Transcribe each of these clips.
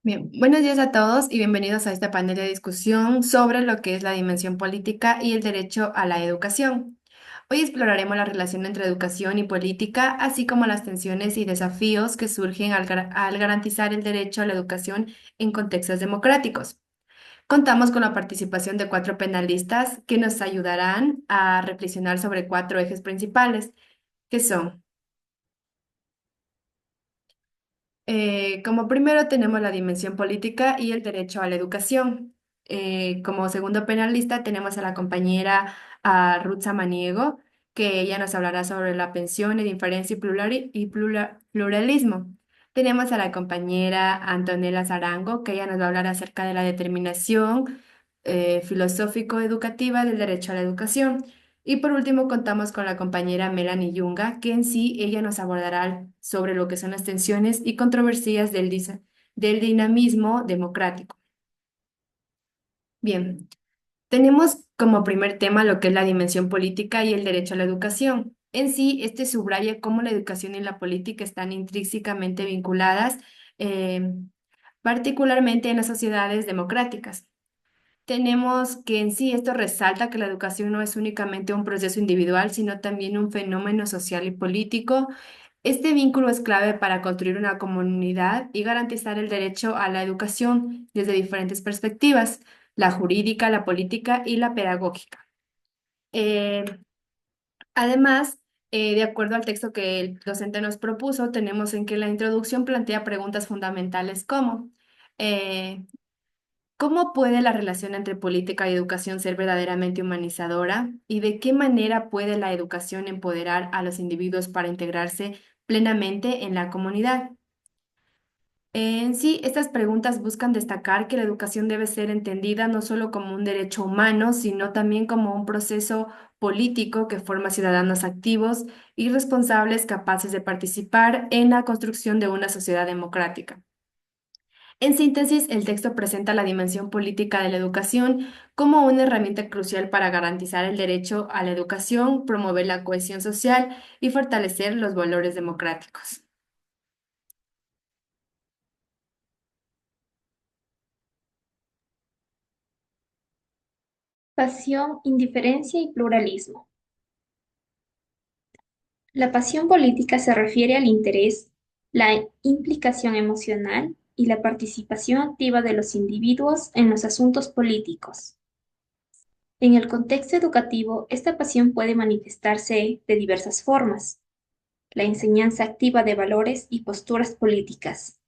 Bien, buenos días a todos y bienvenidos a este panel de discusión sobre lo que es la dimensión política y el derecho a la educación. Hoy exploraremos la relación entre educación y política, así como las tensiones y desafíos que surgen al garantizar el derecho a la educación en contextos democráticos. Contamos con la participación de cuatro penalistas que nos ayudarán a reflexionar sobre cuatro ejes principales, que son como primero tenemos la dimensión política y el derecho a la educación. Como segundo penalista tenemos a la compañera Ruth Samaniego, que ella nos hablará sobre la pensión, la diferencia y pluralismo. Tenemos a la compañera Antonella Zarango, que ella nos va a hablar acerca de la determinación filosófico-educativa del derecho a la educación. Y por último, contamos con la compañera Melanie Yunga, que en sí ella nos abordará sobre lo que son las tensiones y controversias del dinamismo democrático. Bien, tenemos como primer tema lo que es la dimensión política y el derecho a la educación. En sí, este subraya cómo la educación y la política están intrínsecamente vinculadas, eh, particularmente en las sociedades democráticas. Tenemos que en sí esto resalta que la educación no es únicamente un proceso individual, sino también un fenómeno social y político. Este vínculo es clave para construir una comunidad y garantizar el derecho a la educación desde diferentes perspectivas, la jurídica, la política y la pedagógica. Eh, Además, de acuerdo al texto que el docente nos propuso, tenemos en que la introducción plantea preguntas fundamentales como eh, ¿cómo puede la relación entre política y educación ser verdaderamente humanizadora? ¿Y de qué manera puede la educación empoderar a los individuos para integrarse plenamente en la comunidad? En sí, estas preguntas buscan destacar que la educación debe ser entendida no solo como un derecho humano, sino también como un proceso político que forma ciudadanos activos y responsables capaces de participar en la construcción de una sociedad democrática. En síntesis, el texto presenta la dimensión política de la educación como una herramienta crucial para garantizar el derecho a la educación, promover la cohesión social y fortalecer los valores democráticos. Pasión, indiferencia y pluralismo. La pasión política se refiere al interés, la implicación emocional y la participación activa de los individuos en los asuntos políticos. En el contexto educativo, esta pasión puede manifestarse de diversas formas. La enseñanza activa de valores y posturas políticas,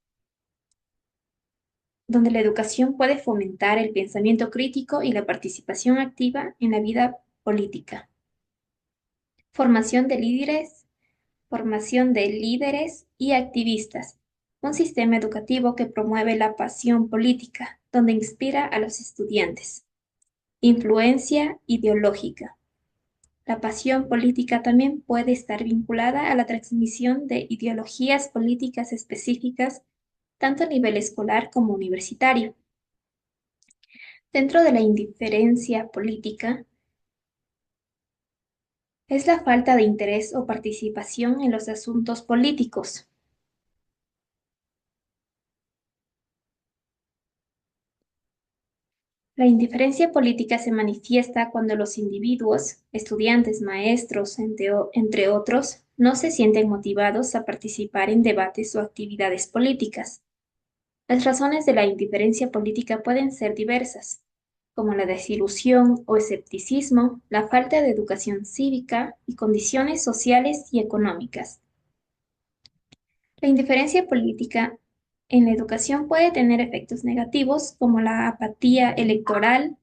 donde la educación puede fomentar el pensamiento crítico y la participación activa en la vida política. Formación de líderes Formación de líderes y activistas. Un sistema educativo que promueve la pasión política, donde inspira a los estudiantes. Influencia ideológica. La pasión política también puede estar vinculada a la transmisión de ideologías políticas específicas, tanto a nivel escolar como universitario. Dentro de la indiferencia política, es la falta de interés o participación en los asuntos políticos. La indiferencia política se manifiesta cuando los individuos, estudiantes, maestros, entre otros, no se sienten motivados a participar en debates o actividades políticas. Las razones de la indiferencia política pueden ser diversas, como la desilusión o escepticismo, la falta de educación cívica y condiciones sociales y económicas. La indiferencia política en la educación puede tener efectos negativos como la apatía electoral,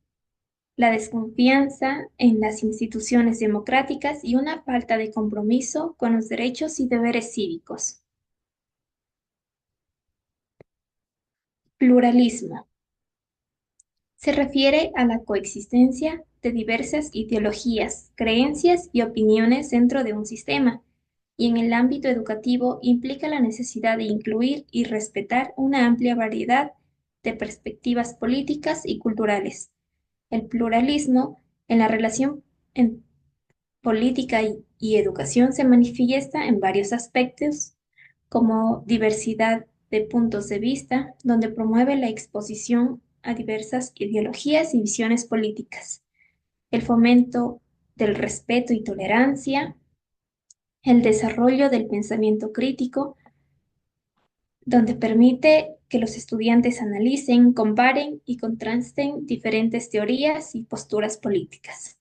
la desconfianza en las instituciones democráticas y una falta de compromiso con los derechos y deberes cívicos. Pluralismo. Se refiere a la coexistencia de diversas ideologías, creencias y opiniones dentro de un sistema, y en el ámbito educativo implica la necesidad de incluir y respetar una amplia variedad de perspectivas políticas y culturales. El pluralismo en la relación en política y educación se manifiesta en varios aspectos, como diversidad de puntos de vista, donde promueve la exposición a diversas ideologías y visiones políticas, el fomento del respeto y tolerancia, el desarrollo del pensamiento crítico, donde permite que los estudiantes analicen, comparen y contrasten diferentes teorías y posturas políticas,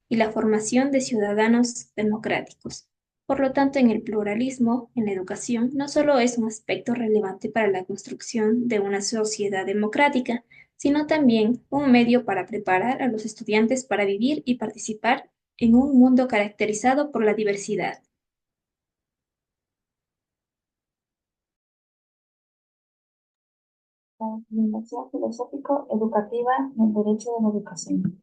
y la formación de ciudadanos democráticos. Por lo tanto, en el pluralismo, en la educación, no solo es un aspecto relevante para la construcción de una sociedad democrática, sino también un medio para preparar a los estudiantes para vivir y participar en un mundo caracterizado por la diversidad. La determinación filosófico-educativa del derecho de la educación.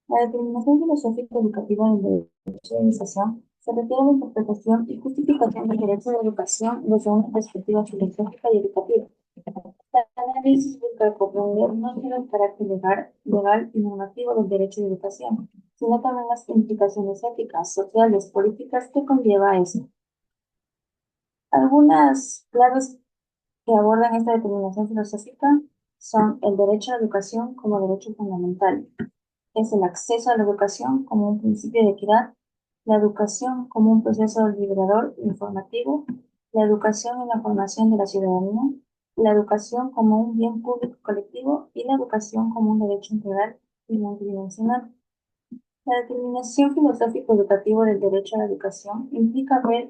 La determinación filosófico-educativa del derecho de la educación se refiere a la interpretación y justificación del derecho de la educación desde una perspectiva filosófica y educativa. El análisis busca comprender no solo el carácter legal y normativo del derecho de educación, sino también las implicaciones éticas, sociales, políticas que conlleva eso. Algunas claves que abordan esta determinación filosófica son el derecho a la educación como derecho fundamental, es el acceso a la educación como un principio de equidad, la educación como un proceso liberador informativo, la educación en la formación de la ciudadanía, la educación como un bien público colectivo y la educación como un derecho integral y multidimensional. La determinación filosófico-educativa del derecho a la educación implica ver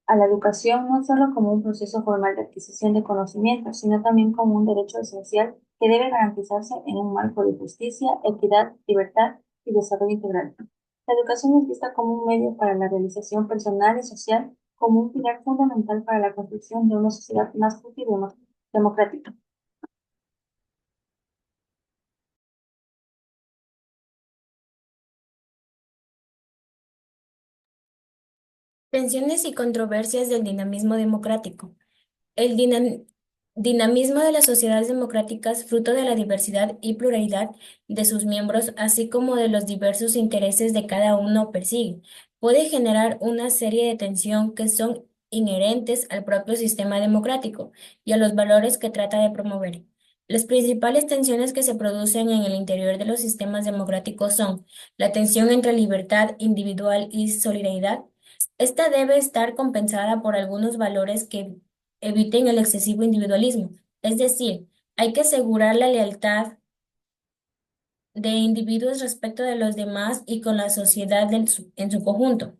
a la educación no solo como un proceso formal de adquisición de conocimientos, sino también como un derecho esencial que debe garantizarse en un marco de justicia, equidad, libertad y desarrollo integral. La educación es vista como un medio para la realización personal y social, como un pilar fundamental para la construcción de una sociedad más justa y democrática. Tensiones y controversias del dinamismo democrático. El dinamismo de las sociedades democráticas, fruto de la diversidad y pluralidad de sus miembros, así como de los diversos intereses de cada uno persigue, puede generar una serie de tensión que son inherentes al propio sistema democrático y a los valores que trata de promover. Las principales tensiones que se producen en el interior de los sistemas democráticos son la tensión entre libertad individual y solidaridad. Esta debe estar compensada por algunos valores que eviten el excesivo individualismo. Es decir, hay que asegurar la lealtad de individuos respecto de los demás y con la sociedad en su conjunto.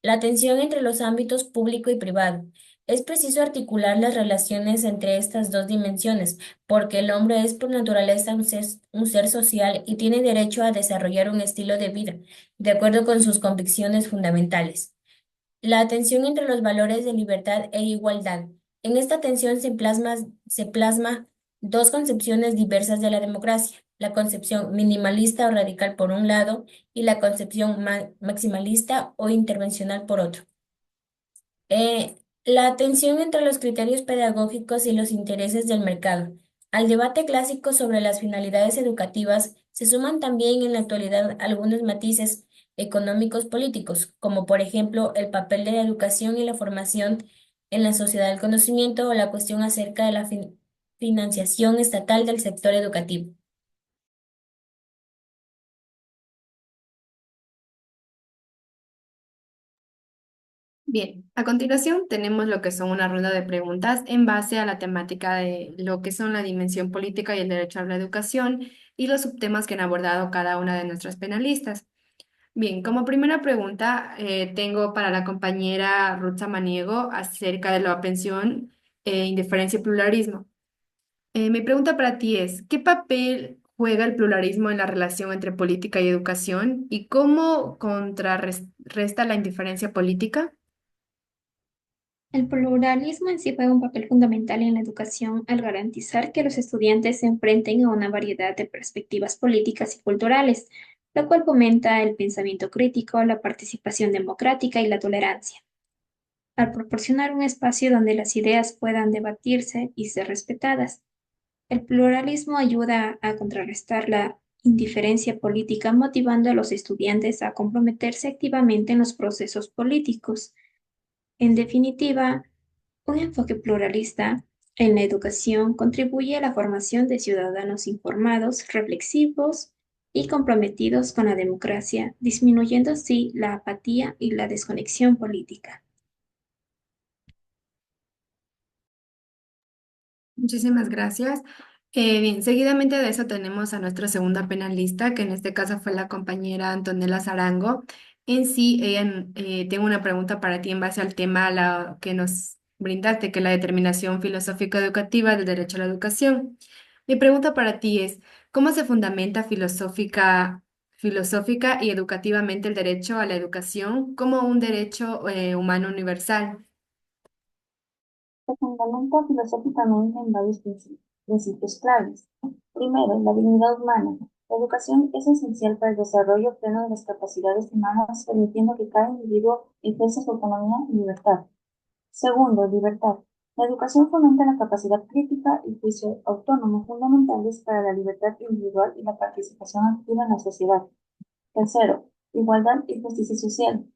La tensión entre los ámbitos público y privado. Es preciso articular las relaciones entre estas dos dimensiones, porque el hombre es por naturaleza un ser social y tiene derecho a desarrollar un estilo de vida, de acuerdo con sus convicciones fundamentales. La tensión entre los valores de libertad e igualdad. En esta tensión se plasma dos concepciones diversas de la democracia, la concepción minimalista o radical por un lado y la concepción maximalista o intervencional por otro. La tensión entre los criterios pedagógicos y los intereses del mercado. Al debate clásico sobre las finalidades educativas se suman también en la actualidad algunos matices económicos políticos, como por ejemplo el papel de la educación y la formación en la sociedad del conocimiento o la cuestión acerca de la financiación estatal del sector educativo. Bien, a continuación tenemos lo que son una ronda de preguntas en base a la temática de lo que son la dimensión política y el derecho a la educación y los subtemas que han abordado cada una de nuestras penalistas. Bien, como primera pregunta tengo para la compañera Ruth Samaniego acerca de la aprehensión, indiferencia y pluralismo. Mi pregunta para ti es, ¿qué papel juega el pluralismo en la relación entre política y educación y cómo contrarresta la indiferencia política? El pluralismo en sí juega un papel fundamental en la educación al garantizar que los estudiantes se enfrenten a una variedad de perspectivas políticas y culturales, lo cual fomenta el pensamiento crítico, la participación democrática y la tolerancia. Al proporcionar un espacio donde las ideas puedan debatirse y ser respetadas, el pluralismo ayuda a contrarrestar la indiferencia política, motivando a los estudiantes a comprometerse activamente en los procesos políticos. En definitiva, Un enfoque pluralista en la educación contribuye a la formación de ciudadanos informados, reflexivos y comprometidos con la democracia, disminuyendo así la apatía y la desconexión política. Muchísimas gracias. Bien, seguidamente de eso tenemos a nuestra segunda penalista, que en este caso fue la compañera Antonella Zarango. En sí, ella, tengo una pregunta para ti en base al tema que nos brindaste, que es la determinación filosófica educativa del derecho a la educación. Mi pregunta para ti es, ¿cómo se fundamenta filosófica y educativamente el derecho a la educación como un derecho, humano universal? Se fundamenta filosóficamente en varios principios claves. Primero, la dignidad humana. La educación es esencial para el desarrollo pleno de las capacidades humanas, permitiendo que cada individuo ejerza su autonomía y libertad. Segundo, libertad. La educación fomenta la capacidad crítica y juicio autónomo, fundamentales para la libertad individual y la participación activa en la sociedad. Tercero, igualdad y justicia social.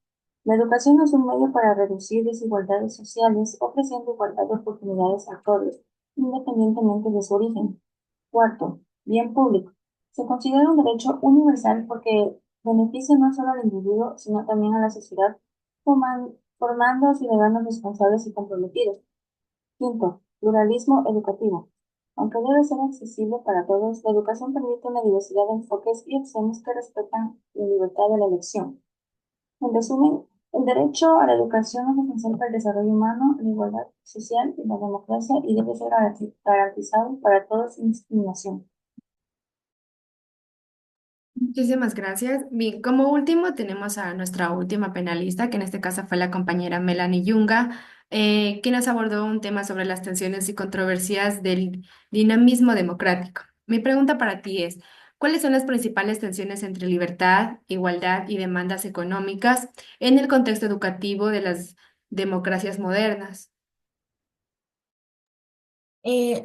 La educación es un medio para reducir desigualdades sociales, ofreciendo igualdad de oportunidades a todos, independientemente de su origen. Cuarto, bien público. Se considera un derecho universal porque beneficia no solo al individuo, sino también a la sociedad, formando a ciudadanos responsables y comprometidos. Quinto, pluralismo educativo. Aunque debe ser accesible para todos, la educación permite una diversidad de enfoques y opciones que respetan la libertad de la elección. En resumen, el derecho a la educación es esencial para el desarrollo humano, la igualdad social y la democracia y debe ser garantizado para todos sin discriminación. Muchísimas gracias. Bien, como último tenemos a nuestra última penalista, que en este caso fue la compañera Melanie Yunga, quien nos abordó un tema sobre las tensiones y controversias del dinamismo democrático. Mi pregunta para ti es, ¿cuáles son las principales tensiones entre libertad, igualdad y demandas económicas en el contexto educativo de las democracias modernas?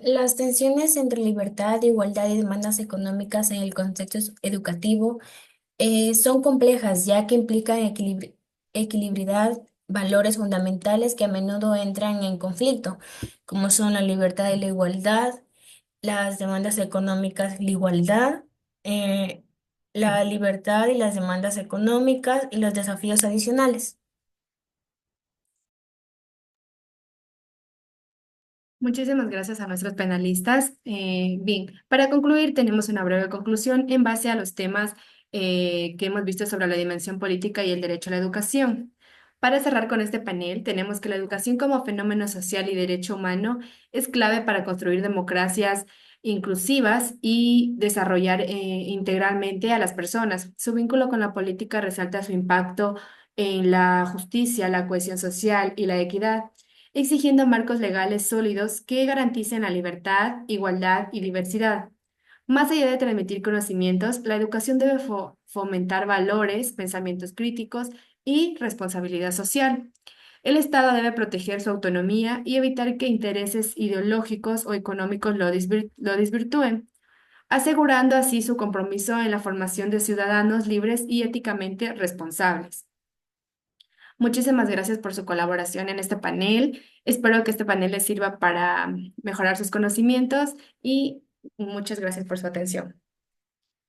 Las tensiones entre libertad, igualdad y demandas económicas en el contexto educativo son complejas, ya que implican equilibrar valores fundamentales que a menudo entran en conflicto, como son la libertad y la igualdad, las demandas económicas, la igualdad, eh, la libertad y las demandas económicas y los desafíos adicionales. Muchísimas gracias a nuestros penalistas. Bien, para concluir, tenemos una breve conclusión en base a los temas, que hemos visto sobre la dimensión política y el derecho a la educación. Para cerrar con este panel, tenemos que la educación como fenómeno social y derecho humano es clave para construir democracias inclusivas y desarrollar, integralmente a las personas. Su vínculo con la política resalta su impacto en la justicia, la cohesión social y la equidad, exigiendo marcos legales sólidos que garanticen la libertad, igualdad y diversidad. Más allá de transmitir conocimientos, la educación debe fomentar valores, pensamientos críticos y responsabilidad social. El Estado debe proteger su autonomía y evitar que intereses ideológicos o económicos lo desvirtúen, asegurando así su compromiso en la formación de ciudadanos libres y éticamente responsables. Muchísimas gracias por su colaboración en este panel. Espero que este panel les sirva para mejorar sus conocimientos y muchas gracias por su atención.